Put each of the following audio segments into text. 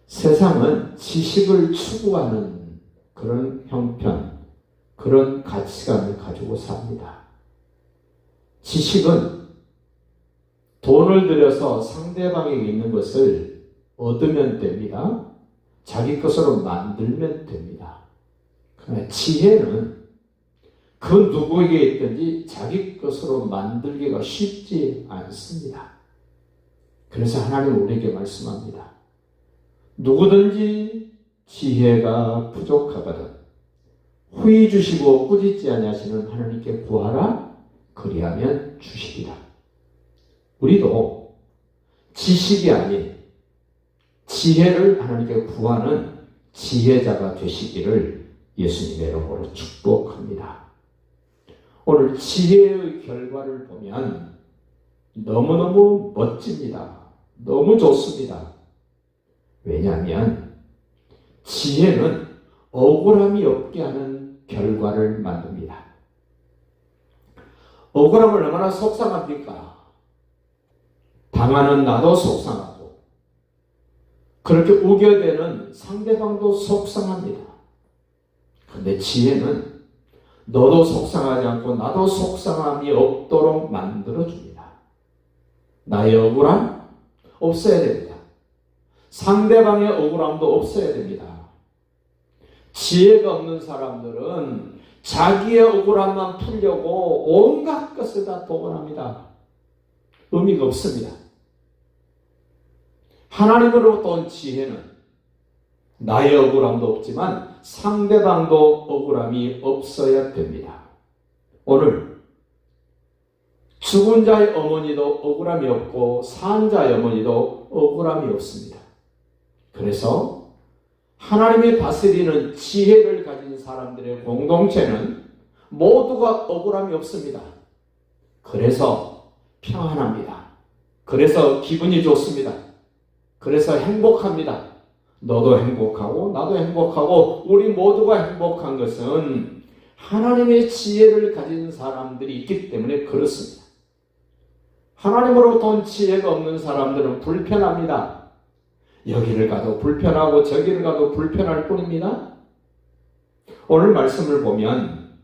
세상은 지식을 추구하는 그런 형편, 그런 가치관을 가지고 삽니다. 지식은 돈을 들여서 상대방에게 있는 것을 얻으면 됩니다. 자기 것으로 만들면 됩니다. 그러나 지혜는 그 누구에게 있든지 자기 것으로 만들기가 쉽지 않습니다. 그래서 하나님은 우리에게 말씀합니다. 누구든지 지혜가 부족하거든 후히 주시고 꾸짖지 아니하시는 하나님께 구하라 그리하면 주시리라. 우리도 지식이 아닌 지혜를 하나님께 구하는 지혜자가 되시기를 예수님의 이름으로 축복합니다. 오늘 지혜의 결과를 보면 너무너무 멋집니다. 너무 좋습니다. 왜냐하면 지혜는 억울함이 없게 하는 결과를 만듭니다. 억울함을 얼마나 속상합니까? 당하는 나도 속상하고 그렇게 우겨대는 상대방도 속상합니다. 그런데 지혜는 너도 속상하지 않고 나도 속상함이 없도록 만들어줍니다. 나의 억울함 없어야 됩니다. 상대방의 억울함도 없어야 됩니다. 지혜가 없는 사람들은 자기의 억울함만 풀려고 온갖 것을 다 동원합니다. 의미가 없습니다. 하나님으로부터 온 지혜는 나의 억울함도 없지만 상대방도 억울함이 없어야 됩니다. 오늘 죽은 자의 어머니도 억울함이 없고 산 자의 어머니도 억울함이 없습니다. 그래서 하나님이 다스리는 지혜를 가진 사람들의 공동체는 모두가 억울함이 없습니다. 그래서 평안합니다. 그래서 기분이 좋습니다. 그래서 행복합니다. 너도 행복하고 나도 행복하고 우리 모두가 행복한 것은 하나님의 지혜를 가진 사람들이 있기 때문에 그렇습니다. 하나님으로부터 온 지혜가 없는 사람들은 불편합니다. 여기를 가도 불편하고 저기를 가도 불편할 뿐입니다. 오늘 말씀을 보면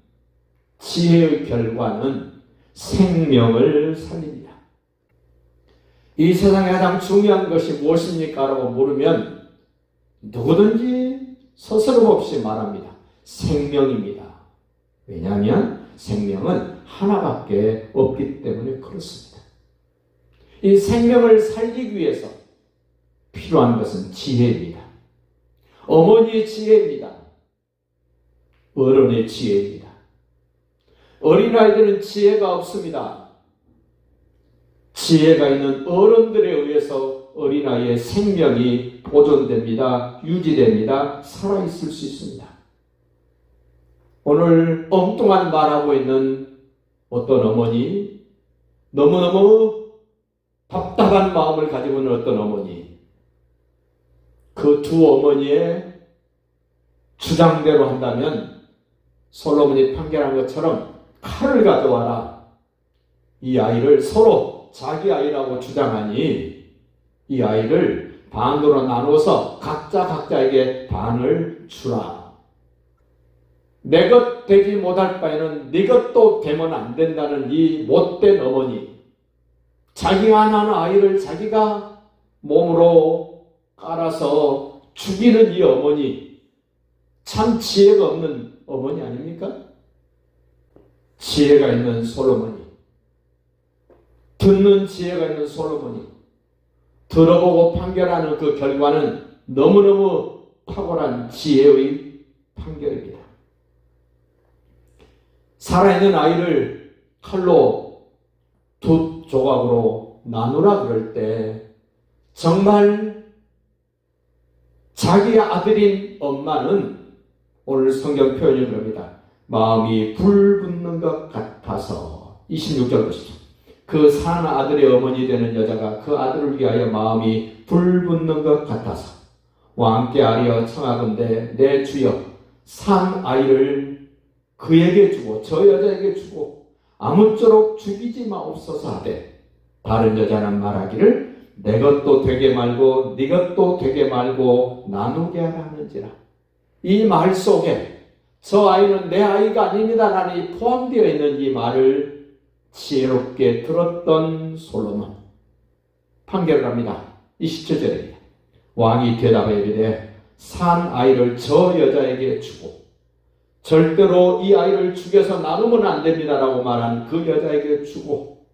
지혜의 결과는 생명을 살립니다. 이 세상에 가장 중요한 것이 무엇입니까? 라고 물으면 누구든지 서스럼 없이 말합니다. 생명입니다. 왜냐하면 생명은 하나밖에 없기 때문에 그렇습니다. 이 생명을 살리기 위해서 필요한 것은 지혜입니다. 어머니의 지혜입니다. 어른의 지혜입니다. 어린아이들은 지혜가 없습니다. 지혜가 있는 어른들에 의해서 어린아이의 생명이 보존됩니다. 유지됩니다. 살아있을 수 있습니다. 오늘 엉뚱한 말하고 있는 어떤 어머니, 너무너무 답답한 마음을 가지고 있는 어떤 어머니, 그 두 어머니의 주장대로 한다면 솔로몬이 판결한 것처럼 칼을 가져와라. 이 아이를 서로 자기 아이라고 주장하니 이 아이를 반으로 나누어서 각자에게 반을 주라. 내 것 되지 못할 바에는 네 것도 되면 안 된다는 이 못된 어머니, 자기가 낳은 아이를 자기가 몸으로 깔아서 죽이는 이 어머니, 참 지혜가 없는 어머니 아닙니까? 지혜가 있는 솔로몬이, 듣는 지혜가 있는 솔로몬이 들어보고 판결하는 그 결과는 너무너무 탁월한 지혜의 판결입니다. 살아있는 아이를 칼로 두 조각으로 나누라 그럴 때 정말 자기 아들인 엄마는 오늘 성경 표현이 그럽니다. 마음이 불붙는 것 같아서 26절 보시죠. 그 산 아들의 어머니 되는 여자가 그 아들을 위하여 마음이 불붙는 것 같아서 왕께 아뢰어 청하건대 내 주여 산 아이를 그에게 주고 저 여자에게 주고 아무쪼록 죽이지 마옵소서 하되 다른 여자는 말하기를 내 것도 되게 말고 네 것도 되게 말고 나누게 하라 하는지라. 이 말 속에 저 아이는 내 아이가 아닙니다라는 포함되어 있는 이 말을 지혜롭게 들었던 솔로몬 판결을 합니다. 27절입니다. 왕이 대답하여 이르되 산 아이를 저 여자에게 주고 절대로 이 아이를 죽여서 나누면 안 됩니다라고 말한 그 여자에게 주고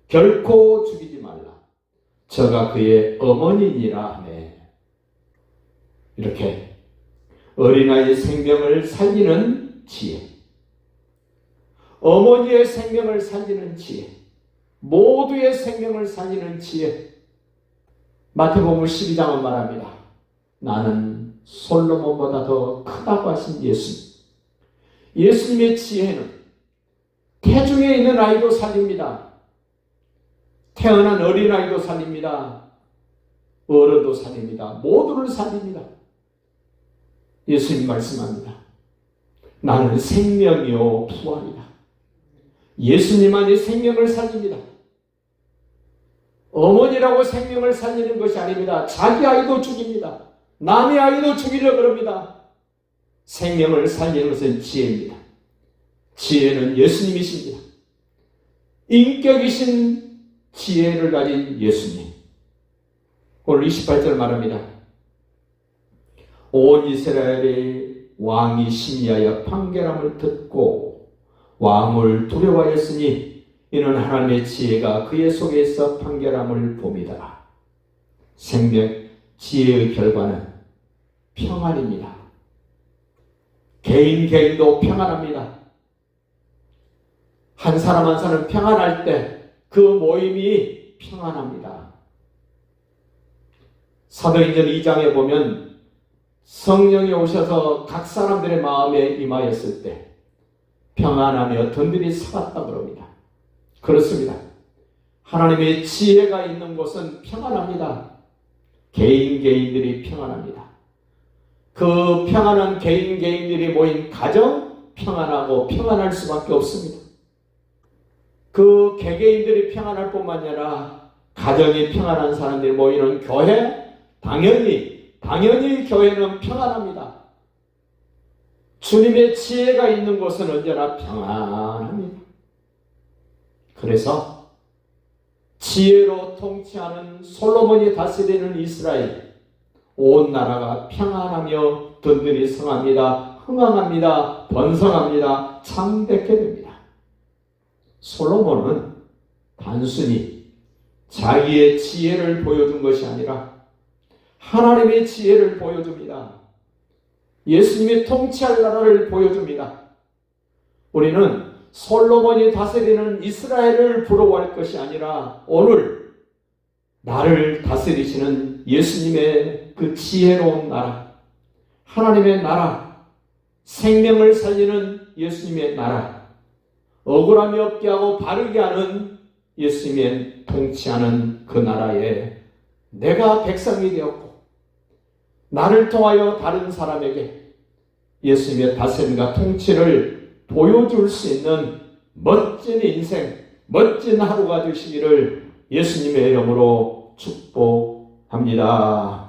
결코 죽이지 말라. 저가 그의 어머니니라 하네. 이렇게 어린아이의 생명을 살리는 지혜, 어머니의 생명을 살리는 지혜, 모두의 생명을 살리는 지혜. 마태복음 12장은 말합니다. 나는 솔로몬보다 더 크다고 하신 예수님. 예수님의 지혜는 태중에 있는 아이도 살립니다. 태어난 어린아이도 살립니다. 어른도 살립니다. 모두를 살립니다. 예수님 말씀합니다. 나는 생명이요 부활이다. 예수님만이 생명을 살립니다. 어머니라고 생명을 살리는 것이 아닙니다. 자기 아이도 죽입니다. 남의 아이도 죽이려고 그럽니다. 생명을 살리는 것은 지혜입니다. 지혜는 예수님이십니다. 인격이신 지혜를 가진 예수님. 오늘 28절 말합니다. 온 이스라엘의 왕이 심리하여 판결함을 듣고 왕을 두려워하였으니 이는 하나님의 지혜가 그의 속에 있어 판결함을 봅니다. 생명, 지혜의 결과는 평안입니다. 개인도 평안합니다. 한 사람 한 사람 평안할 때 그 모임이 평안합니다. 사도행전 2장에 보면 성령이 오셔서 각 사람들의 마음에 임하였을 때 평안하며 든든히 서갔다 그럽니다. 그렇습니다. 하나님의 지혜가 있는 곳은 평안합니다. 개인들이 평안합니다. 그 평안한 개인들이 모인 가정 평안하고 평안할 수밖에 없습니다. 그 개개인들이 평안할 뿐만 아니라 가정이 평안한 사람들이 모이는 교회 당연히 교회는 평안합니다. 주님의 지혜가 있는 곳은 언제나 평안합니다. 그래서 지혜로 통치하는 솔로몬이 다스리는 이스라엘 온 나라가 평안하며 든든히 성합니다. 흥왕합니다. 번성합니다. 창대케 됩니다. 솔로몬은 단순히 자기의 지혜를 보여준 것이 아니라 하나님의 지혜를 보여줍니다. 예수님이 통치할 나라를 보여줍니다. 우리는 솔로몬이 다스리는 이스라엘을 부러워할 것이 아니라 오늘 나를 다스리시는 예수님의 그 지혜로운 나라, 하나님의 나라, 생명을 살리는 예수님의 나라, 억울함이 없게 하고 바르게 하는 예수님의 통치하는 그 나라에 내가 백성이 되었고 나를 통하여 다른 사람에게 예수님의 다스림과 통치를 보여줄 수 있는 멋진 인생, 멋진 하루가 되시기를 예수님의 이름으로 축복합니다.